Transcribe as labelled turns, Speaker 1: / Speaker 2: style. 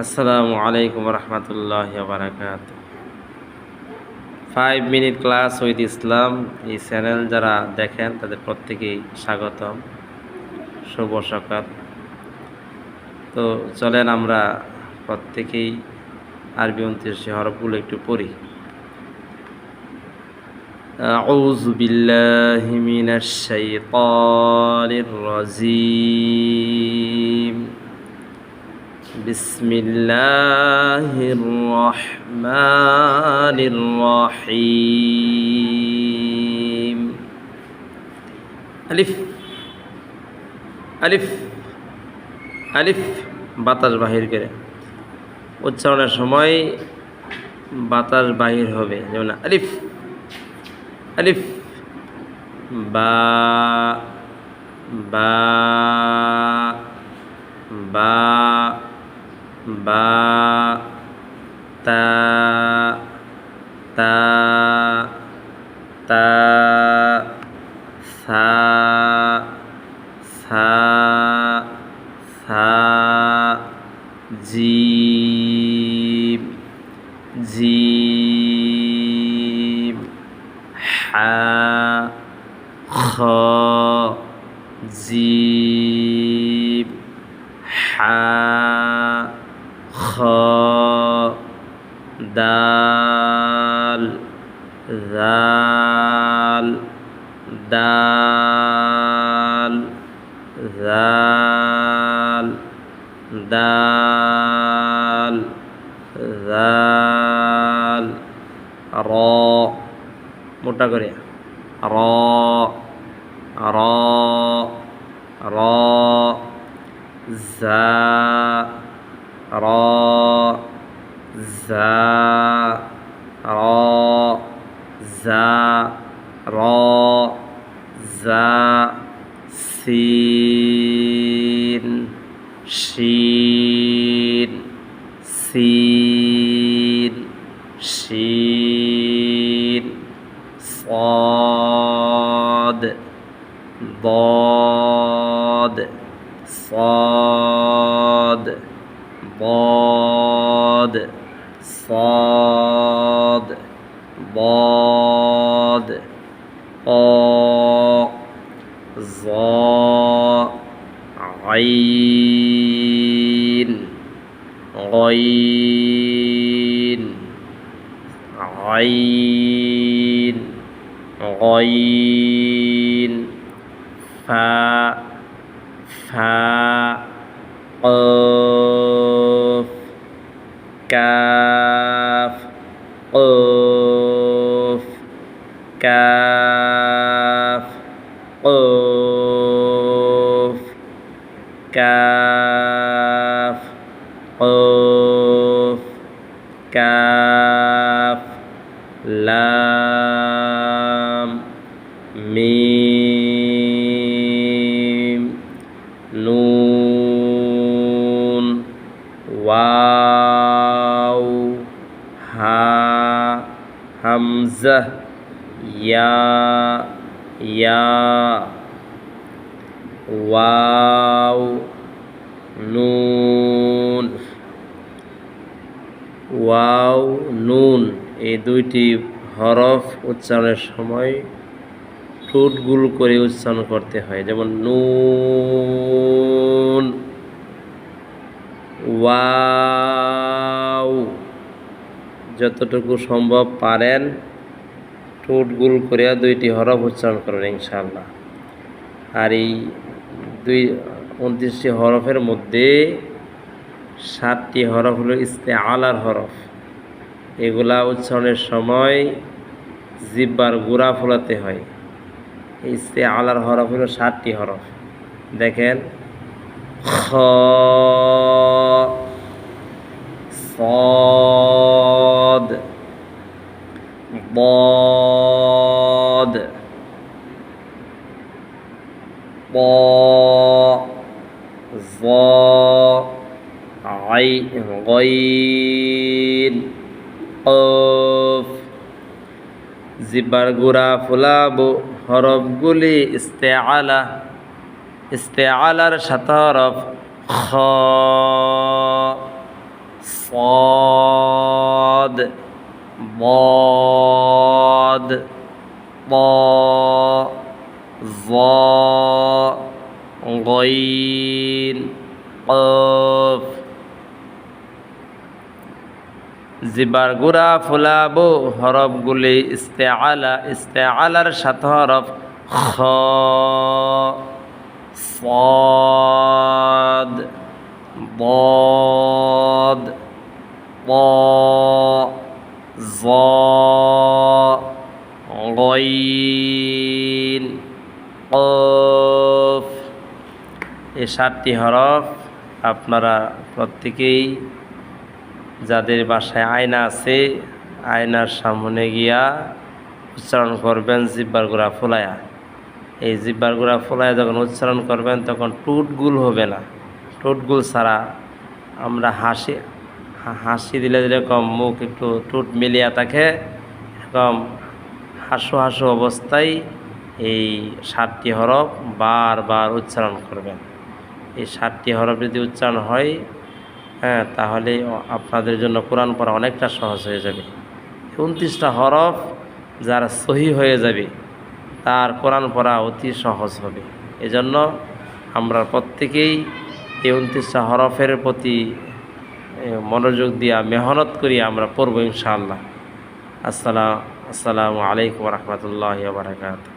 Speaker 1: আসসালামু আলাইকুম রহমতুল্লাহ বারাকাত। 5 minute class with ইসলাম এই চ্যানেল যারা দেখেন তাদের প্রত্যেকেই স্বাগতম, শুভ সকাল। তো চলেন আমরা প্রত্যেকেই আরবি 29 হরফগুলো একটু পড়ি। আউযু বিল্লাহি মিনাশ শাইতানির রাজীম। বিসমিল্লাহির রহমানির রহিম। আলিফ আলিফ আলিফ বাতাস বাহির করে উচ্চারণের সময় বাতাস বাহির হবে, যেমন আলিফ আলিফ। বা বা বা বা তা তা তা সা সা সা জিম জিম হা খ জিম হা খ দাল জাল দাল জাল দাল জাল র মোটা করে র র র জা র জা র জা র জা সিন শিন সিন শিন صاد ضاد صاد ضاد صاد ضاد قا ظا عين غين عين غين فا فا قاف كاف قاف كاف قاف كاف قاف كاف লাম মিম নুন ওয়াও হা হামজা ইয়া ইয়া ওয়াও নুন ওয়াও নুন এই দুইটি হরফ উচ্চারণের সময় ঠোঁট গুল করে উচ্চারণ করতে হয়, যেমন নুন ওয়াও। যতটুকু সম্ভব পারেন ঠোঁট গুল করে দুইটি হরফ উচ্চারণ করেন ইনশাআল্লাহ। আর এই 29টি হরফের মধ্যে 7টি হরফ হলো ইস্তেআলার হরফ। এগুলা উচ্চারণের সময় জিহ্বার গোড়া ফোলাতে হয়। ইস্তেআলার হরফ হলো 7টি হরফ। দেখেন খ صاد ضاد ضا ظا غين قاف। জিহ্বার গোড়া ফোলাবো হরফগুলি ইস্তেআলা, ইস্তেআলার সাথে হরফ খ কফ। জিবার গুড়া ফুলাবো হরফগুলি ইস্তেআলা, ইস্তেআলার সাথে হরফ খ, صاد ضاد طاء ظاء غين قاف। এই 7টি হরফ আপনারা প্রত্যেকেই যাদের বাসায় আয়না আছে আয়নার সামনে গিয়া উচ্চারণ করবেন জিহ্বার গোড়া ফুলায়া। এই জিহ্বার গোড়া ফুলায়া যখন উচ্চারণ করবেন তখন টুটগুল হবে না। টুটগুল ছাড়া আমরা হাসি দিলে যেরকম মুখ একটু টুট মিলিয়া থাকে, এরকম হাসু হাসু অবস্থায় এই 7টি হরফ বারবার উচ্চারণ করবেন। এই 7টি হরফ যদি উচ্চারণ হয় তাহলে আপনাদের জন্য কোরআন পড়া অনেকটা সহজ হয়ে যাবে। 29টা হরফ যার সহি হয়ে যাবে তার কোরআন পড়া অতি সহজ হবে। এজন্য আমরা প্রত্যেকেই এই 29টা হরফের প্রতি মনোযোগ দিয়া মেহনত করি আমরা পড়ব ইনশাআল্লাহ। আসসালামু আলাইকুম ওয়া রাহমাতুল্লাহি ওয়া বারাকাতুহু।